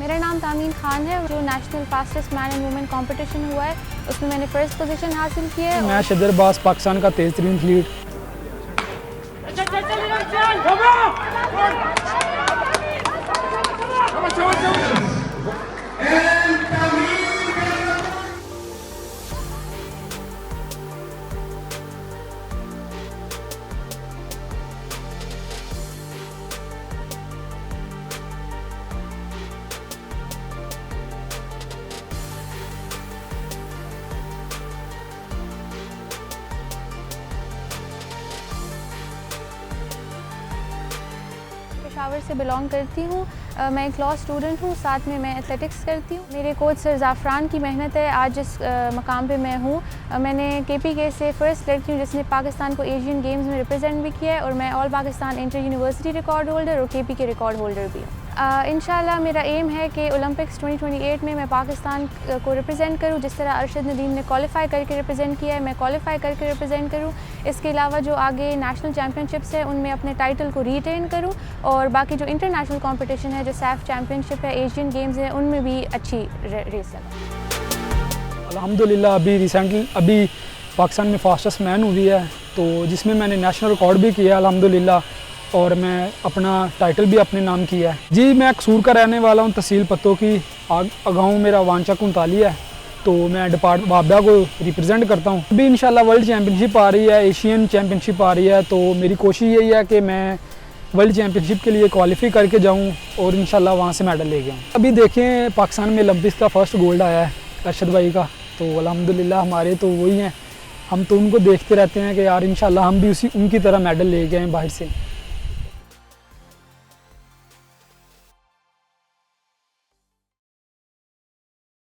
मेरा नाम तामीन खान है। जो national fastest man and women competition हुआ है उसमें मैंने फर्स्ट पोजीशन हासिल की है। मैं शदर अब्बास, पाकिस्तान का तेज़ तरीन एथलीट। पेशावर से बिलोंग करती हूँ। मैं एक लॉ स्टूडेंट हूँ, साथ में मैं एथलेटिक्स करती हूँ। मेरे कोच सर ज़ाफ़रान की मेहनत है आज इस मकाम पे मैं हूँ। मैंने KPK से फ़र्स्ट लड़की हूँ जिसने पाकिस्तान को एशियन गेम्स में रिप्रेजेंट भी किया है और मैं all Pakistan inter university record holder और KPK रिकॉर्ड होल्डर भी हूँ। इंशाल्लाह मेरा एम है कि ओलंपिक्स 2028 में मैं पाकिस्तान को रिप्रेजेंट करूँ। जिस तरह अरशद नदीम ने क्वालिफाई करके रिप्रेजेंट किया है, मैं क्वालिफाई करके रिप्रेजेंट करूँ। इसके अलावा जो आगे नेशनल चैम्पियनशिप्स है उनमें अपने टाइटल को रिटेन करूँ और बाकी जो इंटरनेशनल कंपटीशन है, जो सैफ चैम्पियनशिप है, एशियन गेम्स है, उनमें भी अच्छी रेस लगाऊँ। अल्हम्दुलिल्लाह अभी पाकिस्तान में फास्टेस्ट मैन हुई है, तो जिसमें मैंने नेशनल रिकॉर्ड भी किया अल्हम्दुलिल्लाह, और मैं अपना टाइटल भी अपने नाम किया है। जी, मैं कसूर का रहने वाला हूँ, तहसील पत्तों की। गाँव मेरा वांचा कुंताली है, तो मैं डिपार्ट बाबा को रिप्रेजेंट करता हूँ। अभी इंशाल्लाह वर्ल्ड चैम्पियनशिप आ रही है, एशियन चैम्पियनशिप आ रही है, तो मेरी कोशिश यही है कि मैं वर्ल्ड चैम्पियनशिप के लिए क्वालिफाई करके जाऊँ और इंशाल्लाह वहाँ से मेडल लेके आऊँ। अभी देखें, पाकिस्तान में ओलंपिक्स का फर्स्ट गोल्ड आया है अरशद भाई का, तो अल्हम्दुलिल्लाह हमारे तो वही हैं। हम तो उनको देखते रहते हैं कि यार इंशाल्लाह हम भी उनकी तरह मेडल लेके आएँ बाहर से।